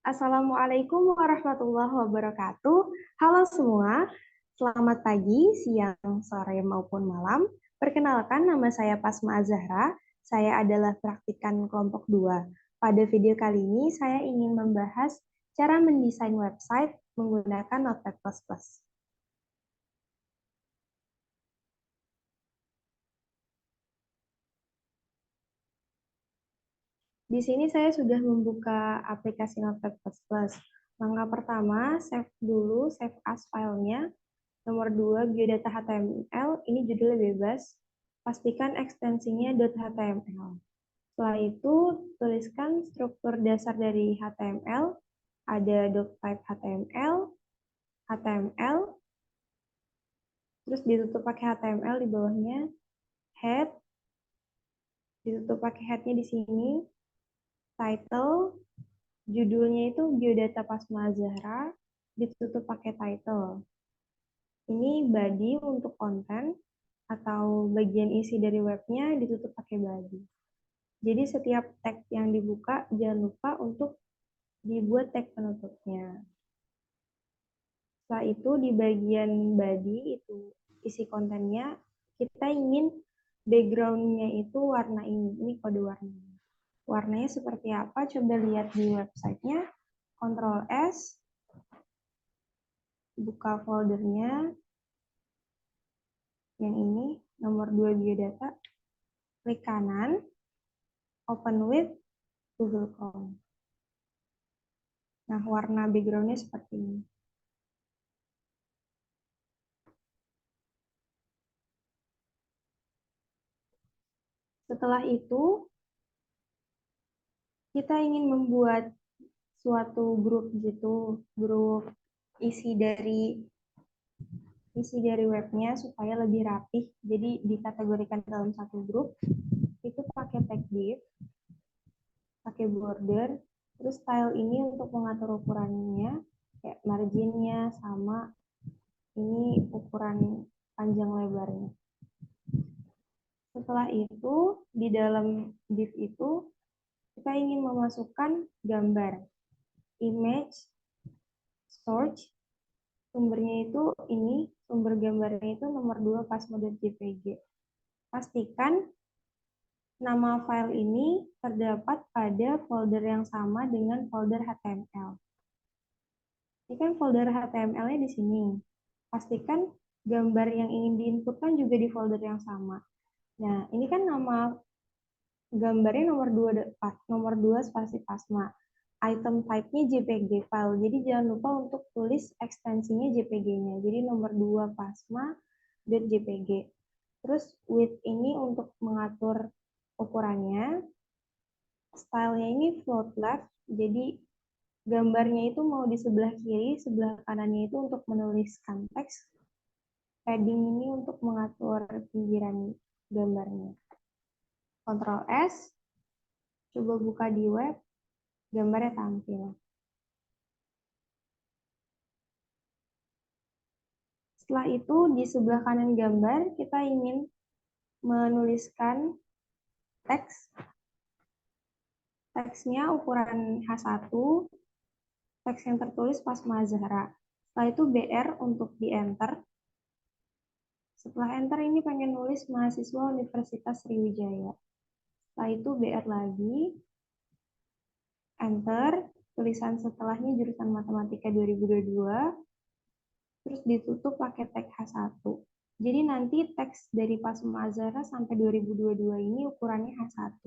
Assalamualaikum warahmatullahi wabarakatuh. Halo semua, selamat pagi, siang, sore maupun malam. Perkenalkan, nama saya Pasma Azahra. Saya adalah praktikan kelompok 2. Pada video kali ini, saya ingin membahas cara mendesain website menggunakan Notepad++. Di sini saya sudah membuka aplikasi Notepad++. Langkah pertama, save dulu, save as filenya. Nomor 2, biodata HTML, ini judulnya bebas. Pastikan ekstensinya .html. Setelah itu, tuliskan struktur dasar dari HTML. Ada doctype HTML, HTML, terus ditutup pakai HTML di bawahnya, head, ditutup pakai headnya di sini, title, judulnya itu biodata Pasma Zahra, ditutup pakai title. Ini body untuk konten atau bagian isi dari webnya ditutup pakai body. Jadi setiap tag yang dibuka jangan lupa untuk dibuat tag penutupnya. Setelah itu di bagian body itu isi kontennya kita ingin background-nya itu warna ini kode warnanya. Warnanya seperti apa? Coba lihat di websitenya. Ctrl S, buka foldernya, yang ini, nomor 2 biodata, klik kanan, open with Google Chrome. Nah, warna background-nya seperti ini. Setelah itu, kita ingin membuat suatu grup gitu, grup isi dari webnya supaya lebih rapih. Jadi dikategorikan dalam satu grup. Itu pakai tag div, pakai border, terus style ini untuk mengatur ukurannya, kayak marginnya sama ini ukuran panjang lebarnya. Setelah itu, di dalam div itu, kita ingin memasukkan gambar, image, source, sumbernya itu ini, sumber gambarnya itu nomor 2 pasmo.jpg. Pastikan nama file ini terdapat pada folder yang sama dengan folder HTML. Ini kan folder HTML-nya di sini. Pastikan gambar yang ingin diinputkan juga di folder yang sama. Nah, ini kan nama gambarnya nomor 2 spasi Pasma. Item type-nya JPG file. Jadi jangan lupa untuk tulis ekstensinya JPG-nya. Jadi nomor 2 pasma.jpg. Terus width ini untuk mengatur ukurannya. Stylenya ini float left. Jadi gambarnya itu mau di sebelah kiri, sebelah kanannya itu untuk menuliskan teks. Padding ini untuk mengatur pinggiran gambarnya. Ctrl S, coba buka di web, gambarnya tampil. Setelah itu, di sebelah kanan gambar, kita ingin menuliskan teks. Teksnya ukuran H1, teks yang tertulis Pasma Zahra. Setelah itu BR untuk di enter. Setelah enter ini pengen nulis mahasiswa Universitas Sriwijaya. Setelah itu BR lagi, enter, tulisan setelahnya jurusan Matematika 2022, terus ditutup pakai tag H1. Jadi nanti teks dari Pasma Azhara sampai 2022 ini ukurannya H1.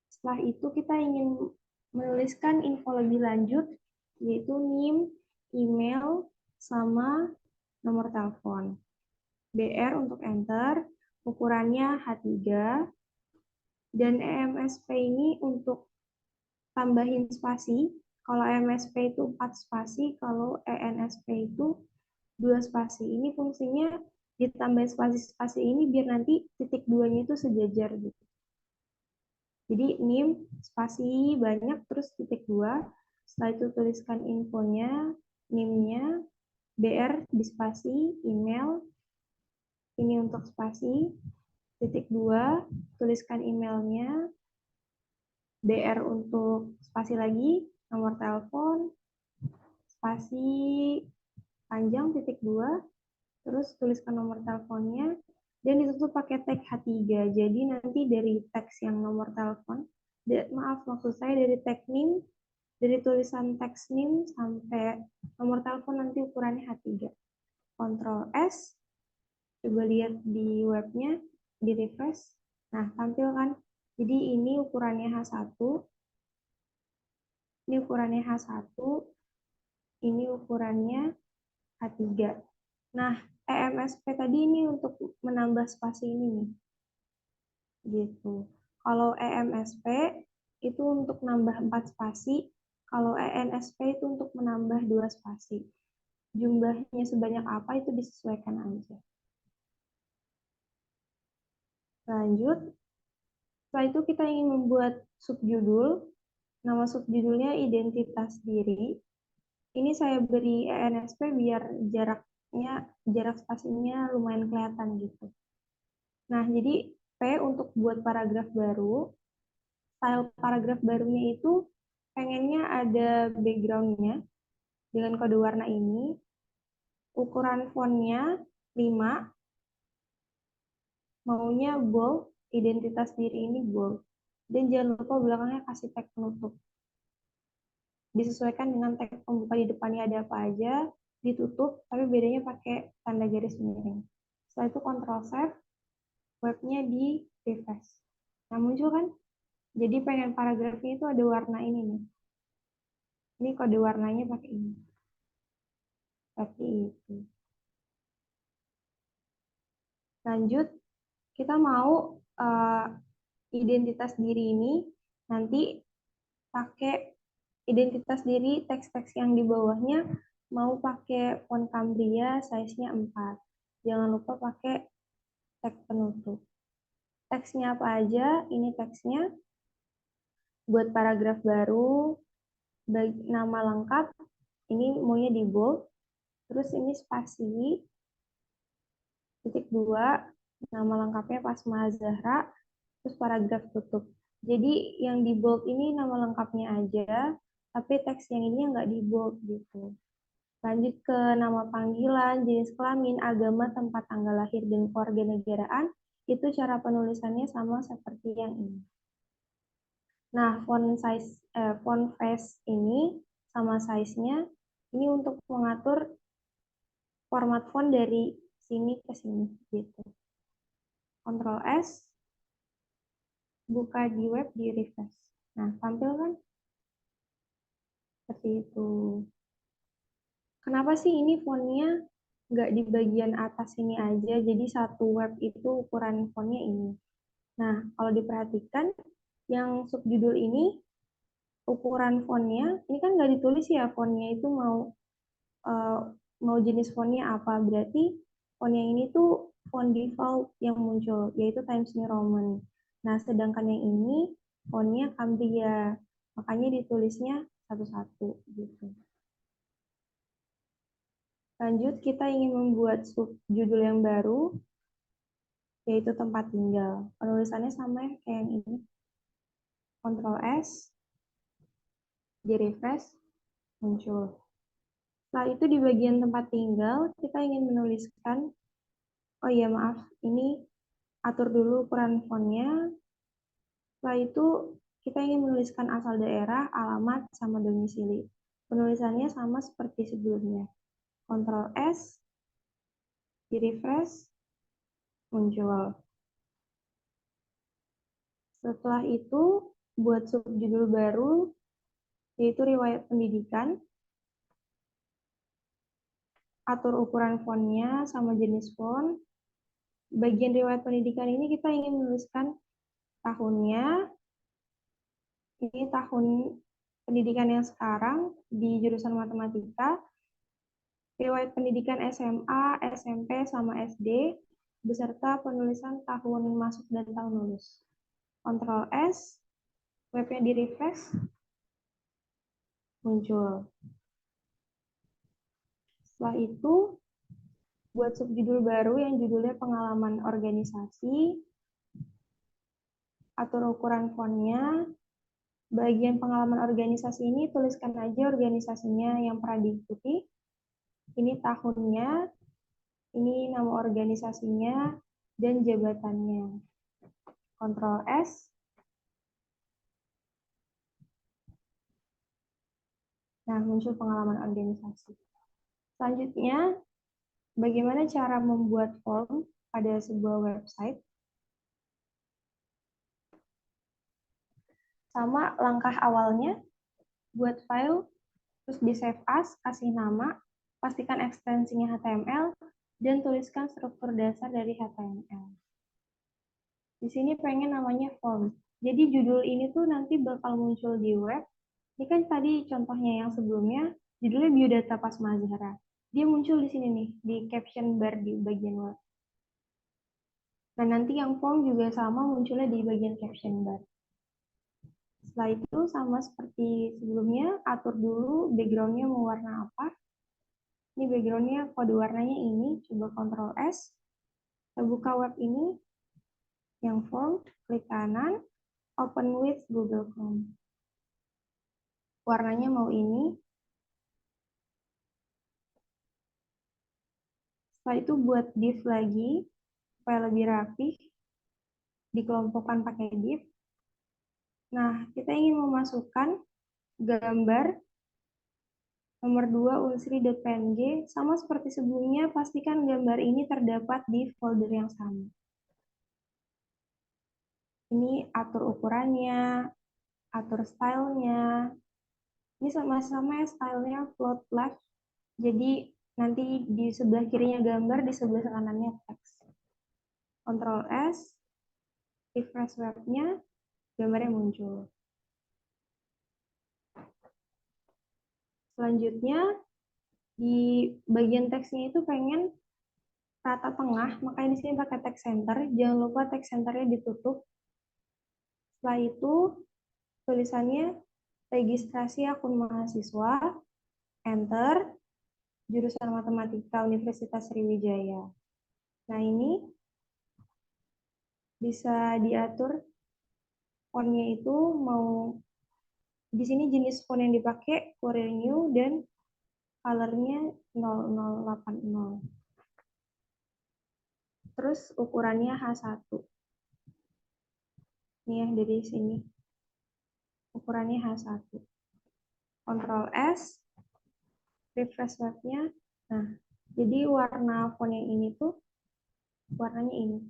Setelah itu kita ingin menuliskan info lebih lanjut, yaitu NIM, email, sama nomor telepon. BR untuk enter, ukurannya H3, dan EMSP ini untuk tambahin spasi. Kalau EMSP itu 4 spasi, kalau ENSP itu 2 spasi. Ini fungsinya ditambah spasi-spasi ini biar nanti titik 2-nya itu sejajar gitu. Jadi NIM spasi banyak terus titik 2. Setelah itu tuliskan infonya, NIM-nya, BR di spasi, email, ini untuk spasi, titik 2, tuliskan emailnya, BR untuk spasi lagi, nomor telepon, spasi panjang titik 2, terus tuliskan nomor teleponnya, dan ditutup pakai tag H3. Jadi nanti dari teks yang nomor telepon, maksud saya dari tag name, dari tulisan teks name sampai nomor telepon nanti ukurannya H3. Ctrl S, coba lihat di webnya, di refresh. Nah, tampil kan? Jadi ini ukurannya H1, ini ukurannya H1, ini ukurannya H3. Nah, EMSP tadi ini untuk menambah spasi ini nih. Gitu. Kalau EMSP itu untuk nambah 4 spasi, kalau ENSP itu untuk menambah 2 spasi. Jumlahnya sebanyak apa itu disesuaikan aja. Lanjut, setelah itu kita ingin membuat subjudul. Nama subjudulnya identitas diri. Ini saya beri ENSP biar jarak spasinya lumayan kelihatan gitu. Nah, jadi P untuk buat paragraf baru. Style paragraf barunya itu pengennya ada background-nya dengan kode warna ini. Ukuran fontnya 5. Maunya bold, identitas diri ini bold. Dan jangan lupa belakangnya kasih tag penutup. Disesuaikan dengan tag pembuka di depannya ada apa aja, ditutup, tapi bedanya pakai tanda garis miring. Setelah itu Ctrl Save, webnya di refresh. Nah, muncul kan? Jadi pengen paragrafnya itu ada warna ini nih. Ini kode warnanya pakai ini. Seperti itu. Lanjut, kita mau identitas diri ini nanti pakai identitas diri teks-teks yang di bawahnya mau pakai font Cambria size-nya 4. Jangan lupa pakai tag penutup. Teksnya apa aja? Ini teksnya buat paragraf baru, nama lengkap, ini maunya di bold, terus ini spasi, titik 2, nama lengkapnya Pasma Zahra, terus paragraf tutup. Jadi yang di bold ini nama lengkapnya aja, tapi teks yang ini nggak di bold gitu. Lanjut ke nama panggilan, jenis kelamin, agama, tempat tanggal lahir, dan kewarganegaraan. Itu cara penulisannya sama seperti yang ini. Nah, font face ini sama size-nya ini untuk mengatur format font dari sini ke sini gitu. Ctrl S, buka di web, di refresh. Nah, tampil kan? Seperti itu. Kenapa sih ini fontnya nggak di bagian atas ini aja, jadi satu web itu ukuran fontnya ini. Nah, kalau diperhatikan, yang subjudul ini, ukuran fontnya, ini kan nggak ditulis ya fontnya itu uh, mau jenis fontnya apa. Berarti font yang ini tuh font default yang muncul, yaitu Times New Roman. Nah, sedangkan yang ini fontnya Cambria, makanya ditulisnya satu-satu gitu. Lanjut, kita ingin membuat subjudul yang baru, yaitu tempat tinggal. Penulisannya sama kayak yang ini. Ctrl S, di refresh, muncul. Setelah itu di bagian tempat tinggal, kita ingin menuliskan, oh iya maaf, ini atur dulu ukuran fontnya. Setelah itu kita ingin menuliskan asal daerah, alamat, sama domisili. Penulisannya sama seperti sebelumnya. Ctrl S, di refresh, muncul. Setelah itu, buat subjudul baru, yaitu riwayat pendidikan. Atur ukuran fontnya sama jenis font. Bagian riwayat pendidikan ini kita ingin menuliskan tahunnya. Ini tahun pendidikan yang sekarang di jurusan matematika. Riwayat pendidikan SMA, SMP, sama SD, beserta penulisan tahun masuk dan tahun lulus. Ctrl S, webnya di refresh, muncul. Setelah itu, buat subjudul baru yang judulnya pengalaman organisasi, atur ukuran fontnya, Bagian pengalaman organisasi ini tuliskan aja organisasinya yang pernah diikuti. Ini tahunnya, ini nama organisasinya, dan jabatannya. Ctrl S. Nah, muncul pengalaman organisasi. Selanjutnya, bagaimana cara membuat form pada sebuah website? Sama langkah awalnya, buat file, terus di save as, kasih nama, pastikan ekstensinya HTML, dan tuliskan struktur dasar dari HTML. Di sini pengen namanya form. Jadi judul ini tuh nanti bakal muncul di web. Ini kan tadi contohnya yang sebelumnya, judulnya Biodata Pasmazhara. Dia muncul di sini nih, di caption bar di bagian web. Nah, nanti yang form juga sama munculnya di bagian caption bar. Setelah itu sama seperti sebelumnya, atur dulu background-nya mau warna apa. Ini background-nya kode warnanya ini, coba Ctrl S. Kita buka web ini, yang form, klik kanan, open with Google Chrome. Warnanya mau ini. Setelah itu buat div lagi, supaya lebih rapih, dikelompokkan pakai div. Nah, kita ingin memasukkan gambar nomor 2 unsri.png, sama seperti sebelumnya, pastikan gambar ini terdapat di folder yang sama. Ini atur ukurannya, atur stylenya. Ini sama-sama ya stylenya float left. Jadi nanti di sebelah kirinya gambar, di sebelah kanannya teks. Ctrl S, refresh webnya, gambarnya muncul. Selanjutnya, di bagian teksnya itu pengen rata tengah, makanya di sini pakai text center. Jangan lupa text centernya ditutup. Setelah itu, tulisannya registrasi akun mahasiswa, enter, jurusan matematika Universitas Sriwijaya. Nah, ini bisa diatur fontnya itu mau di sini jenis font yang dipakai Corel New dan colornya 0080. Terus ukurannya H1. Ini ya dari sini. Ukurannya H1. Ctrl S, refresh webnya. Nah, jadi warna font yang ini tuh warnanya ini.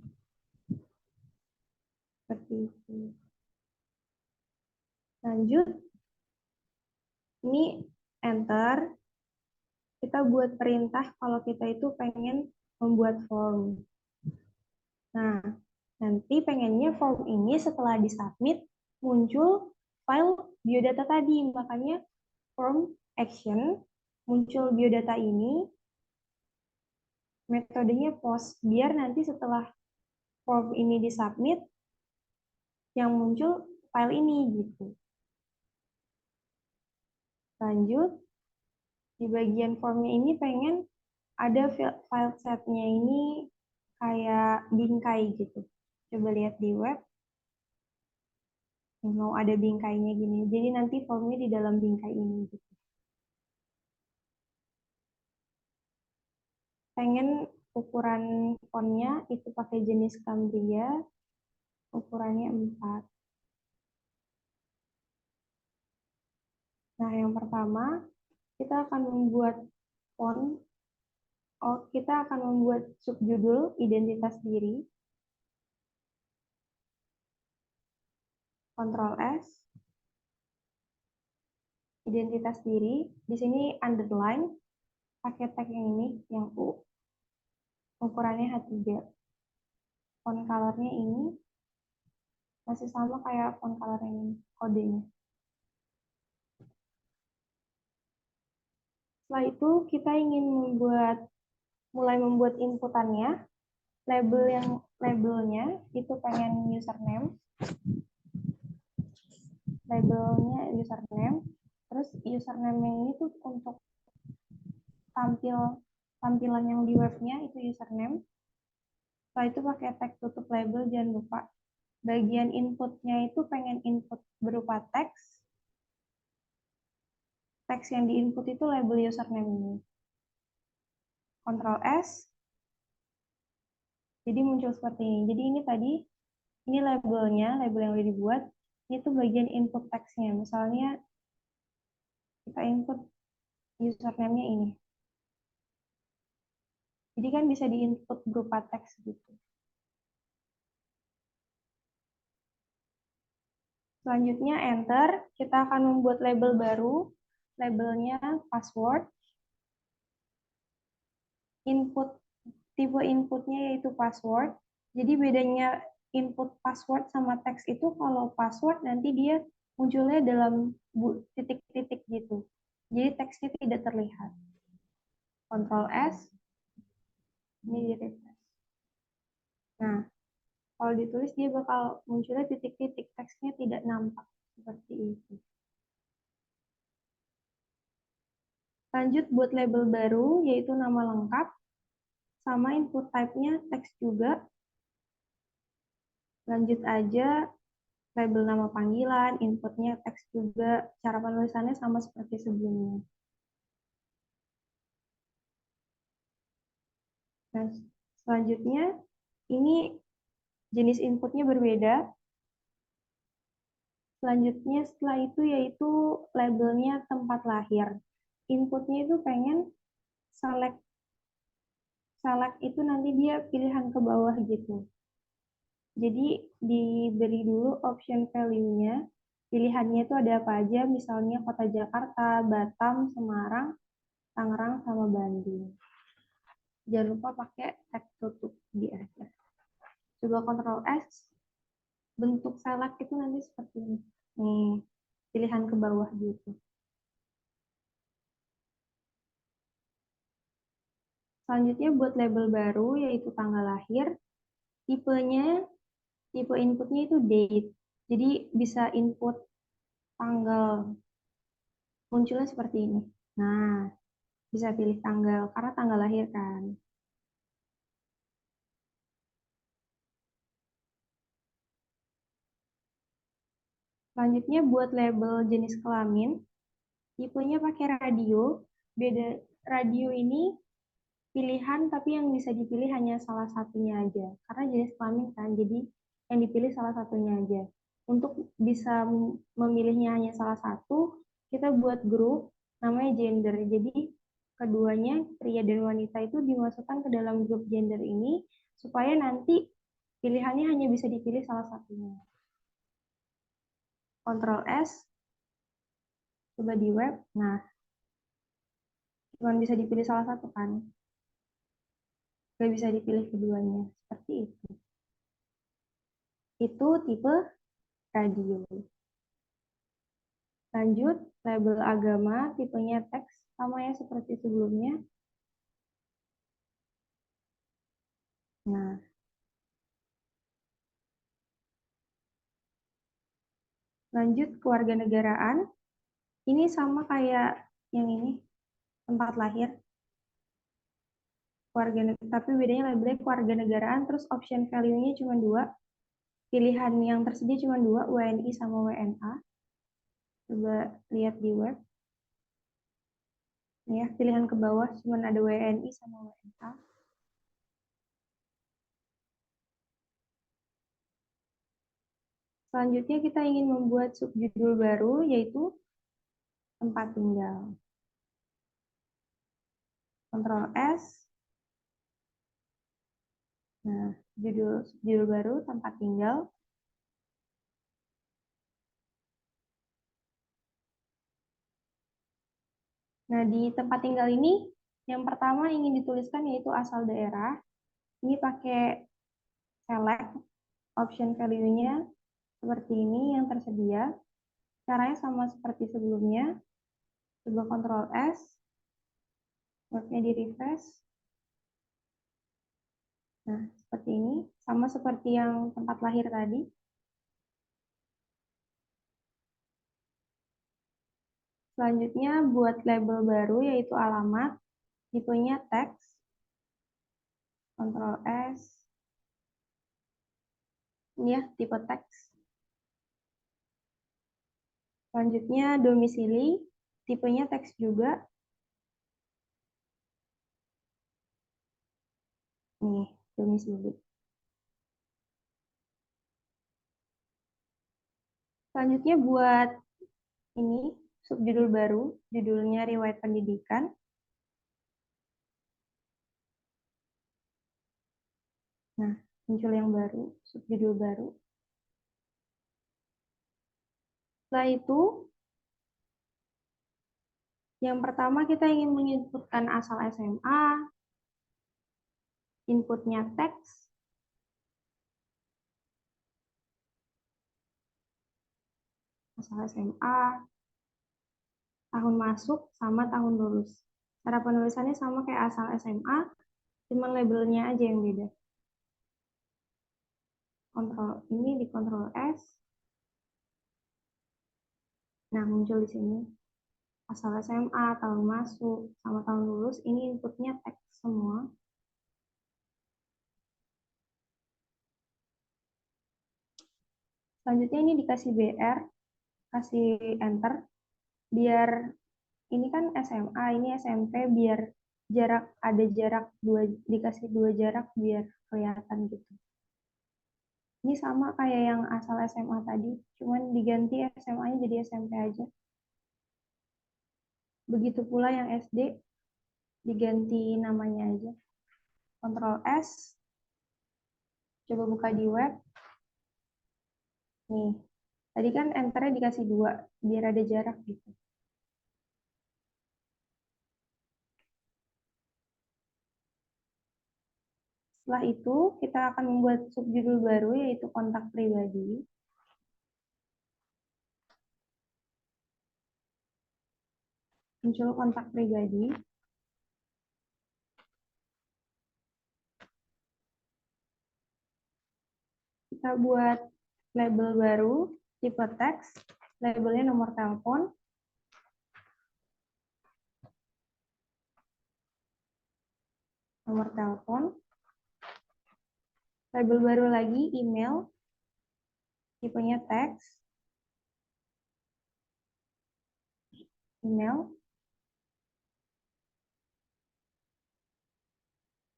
Seperti itu. Lanjut. Ini enter. Kita buat perintah kalau kita itu pengen membuat form. Nah, nanti pengennya form ini setelah disubmit muncul file biodata tadi. Makanya form action muncul biodata ini, metodenya post. Biar nanti setelah form ini disubmit, yang muncul file ini gitu. Lanjut, di bagian formnya ini pengen ada file setnya ini kayak bingkai gitu. Coba lihat di web, mau ada bingkainya gini. Jadi nanti formnya di dalam bingkai ini gitu. Pengen ukuran fontnya itu pakai jenis Cambria, ukurannya 4. Nah, yang pertama, kita akan membuat font. Kita akan membuat subjudul identitas diri. Ctrl S. Identitas diri. Di sini underline. Pakai tag yang ini, yang U. Ukurannya H3. Font colornya ini. Masih sama kayak font color yang ini, kodenya. Setelah itu, kita ingin mulai membuat inputannya. Labelnya itu pengen username. Labelnya username. Terus username ini tuh untuk tampilan yang di webnya itu username. Setelah itu pakai tag tutup label, jangan lupa. bagian inputnya itu pengen input berupa teks. Teks yang diinput itu label username ini. Ctrl S. Jadi muncul seperti ini. Jadi ini tadi, ini labelnya, label yang udah dibuat. Ini tuh bagian input teksnya. Misalnya kita input username-nya ini. Jadi kan bisa diinput berupa teks gitu. Selanjutnya enter, kita akan membuat label baru. Labelnya password. Input, tipe inputnya yaitu password. Jadi bedanya input password sama teks itu kalau password nanti dia munculnya dalam titik-titik gitu. Jadi teksnya tidak terlihat. Ctrl S, ini di refresh. Nah, kalau ditulis dia bakal munculnya titik-titik, teksnya tidak nampak seperti itu. Lanjut buat label baru, yaitu nama lengkap, sama input type-nya teks juga. Lanjut aja, label nama panggilan, inputnya teks juga, cara penulisannya sama seperti sebelumnya. Nah, selanjutnya, ini jenis inputnya berbeda. Selanjutnya setelah itu yaitu labelnya tempat lahir. Inputnya itu pengen select itu nanti dia pilihan ke bawah gitu. Jadi diberi dulu option value-nya. Pilihannya itu ada apa aja, misalnya Kota Jakarta, Batam, Semarang, Tangerang, sama Bandung. Jangan lupa pakai tag tutup di akhir. Coba Ctrl S, bentuk select itu nanti seperti ini. Nih, pilihan ke bawah gitu. Selanjutnya buat label baru, yaitu tanggal lahir. Tipe inputnya itu date. Jadi bisa input tanggal, munculnya seperti ini. Nah, bisa pilih tanggal, karena tanggal lahir kan. Selanjutnya buat label jenis kelamin, tipenya pakai radio. Beda, radio ini pilihan tapi yang bisa dipilih hanya salah satunya aja. Karena jenis kelamin kan, jadi yang dipilih salah satunya aja. Untuk bisa memilihnya hanya salah satu, kita buat grup namanya gender. Jadi keduanya, pria dan wanita itu dimasukkan ke dalam grup gender ini supaya nanti pilihannya hanya bisa dipilih salah satunya. Ctrl S, coba di web. Nah, cuma bisa dipilih salah satu kan. Nggak bisa dipilih keduanya. Seperti itu. Itu tipe radio. Lanjut, label agama, tipenya teks, sama ya seperti sebelumnya. Nah, lanjut kewarganegaraan. Ini sama kayak yang ini, tempat lahir. Tapi bedanya labelnya kewarganegaraan, terus option value-nya cuma dua. Pilihan yang tersedia cuma dua, WNI sama WNA. Coba lihat di web. Ya, pilihan ke bawah cuma ada WNI sama WNA. Selanjutnya kita ingin membuat subjudul baru, yaitu tempat tinggal. Ctrl S. Nah, judul baru, tempat tinggal. Nah, di tempat tinggal ini, yang pertama ingin dituliskan yaitu asal daerah. Ini pakai select, option value-nya seperti ini yang tersedia. Caranya sama seperti sebelumnya. Coba Ctrl S, webnya di refresh. Nah, seperti ini. Sama seperti yang tempat lahir tadi. Selanjutnya buat label baru yaitu alamat. Tipenya teks. Ctrl S. Ini ya, tipe teks. Selanjutnya domisili, tipenya teks juga. Nih, domisili. Selanjutnya buat ini subjudul baru, judulnya riwayat pendidikan. Nah, muncul yang baru, subjudul baru. Setelah itu, yang pertama kita ingin menginputkan asal SMA, inputnya teks, asal SMA, tahun masuk, sama tahun lulus. Cara penulisannya sama kayak asal SMA, cuman labelnya aja yang beda. Kontrol ini di Kontrol S. Nah, muncul di sini. Asal SMA, tahun masuk, sama tahun lulus, ini inputnya teks semua. Selanjutnya ini dikasih BR, kasih enter, biar ini kan SMA, ini SMP, biar jarak ada jarak dua, dikasih dua jarak biar kelihatan gitu. Ini sama kayak yang asal SMA tadi, cuman diganti SMA-nya jadi SMP aja. Begitu pula yang SD, diganti namanya aja. Kontrol S, coba buka di web. Nih, tadi kan enternya dikasih dua, biar ada jarak gitu. Setelah itu, kita akan membuat subjudul baru, yaitu kontak pribadi. Muncul kontak pribadi. Kita buat label baru, tipe teks, labelnya nomor telepon. Nomor telepon. Label baru lagi, email, tipenya teks, email.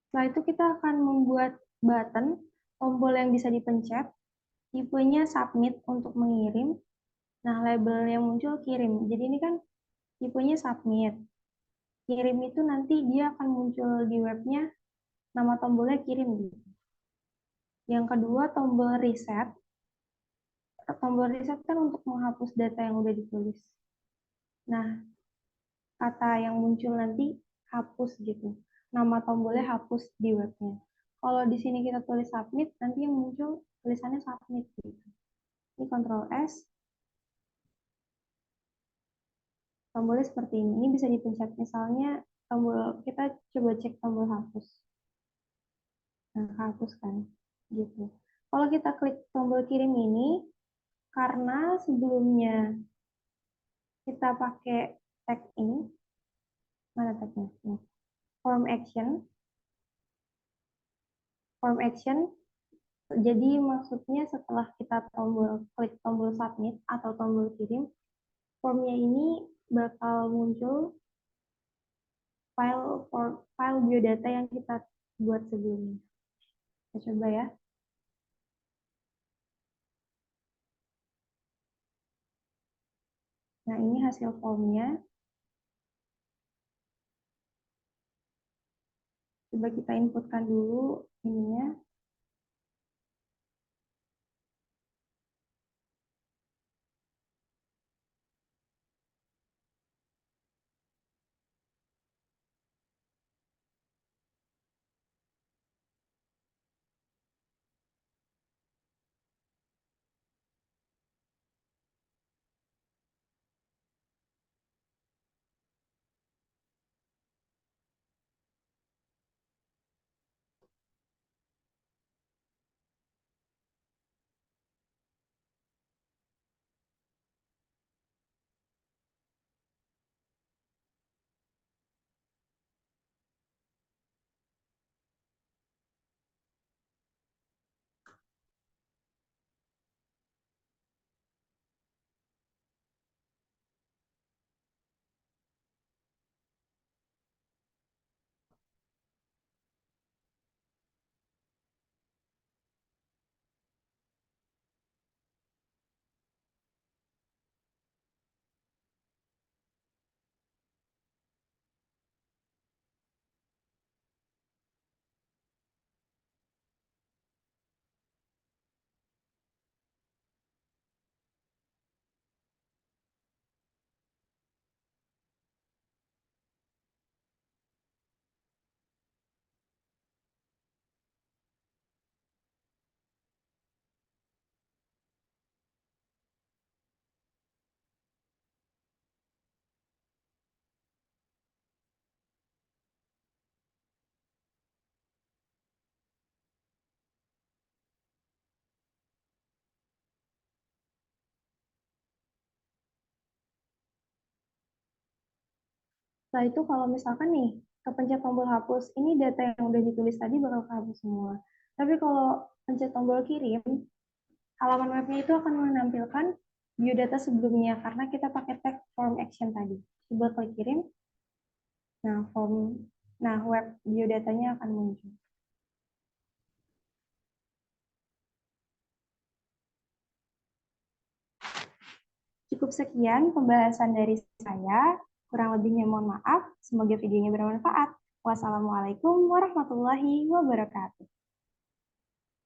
Setelah itu kita akan membuat button, tombol yang bisa dipencet, tipenya submit untuk mengirim. Nah, label yang muncul kirim. Jadi ini kan tipenya submit. Kirim itu nanti dia akan muncul di webnya, nama tombolnya kirim gitu. Yang kedua, tombol reset. Tombol reset kan untuk menghapus data yang udah ditulis. Nah, kata yang muncul nanti hapus gitu. Nama tombolnya hapus di webnya. Kalau di sini kita tulis submit, nanti yang muncul tulisannya submit gitu. Ini Ctrl S. Tombolnya seperti ini. Ini bisa dipencet. Misalnya tombol, kita coba cek tombol hapus. Nah, hapus kan. Gitu. Kalau kita klik tombol kirim ini, karena sebelumnya kita pakai tag ini, mana tagnya? Form action. Form action, jadi maksudnya setelah kita klik tombol submit atau tombol kirim, formnya ini bakal muncul file biodata yang kita buat sebelumnya. Kita coba ya. Nah, ini hasil formnya. Coba kita inputkan dulu ininya. Setelah itu kalau misalkan nih, kepencet tombol hapus, ini data yang udah ditulis tadi bakal kehapus semua. Tapi kalau pencet tombol kirim, halaman webnya itu akan menampilkan biodata sebelumnya karena kita pakai tag form action tadi. Coba klik kirim, nah web biodatanya akan muncul. Cukup sekian pembahasan dari saya. Kurang lebihnya mohon maaf. Semoga videonya bermanfaat. Wassalamualaikum warahmatullahi wabarakatuh.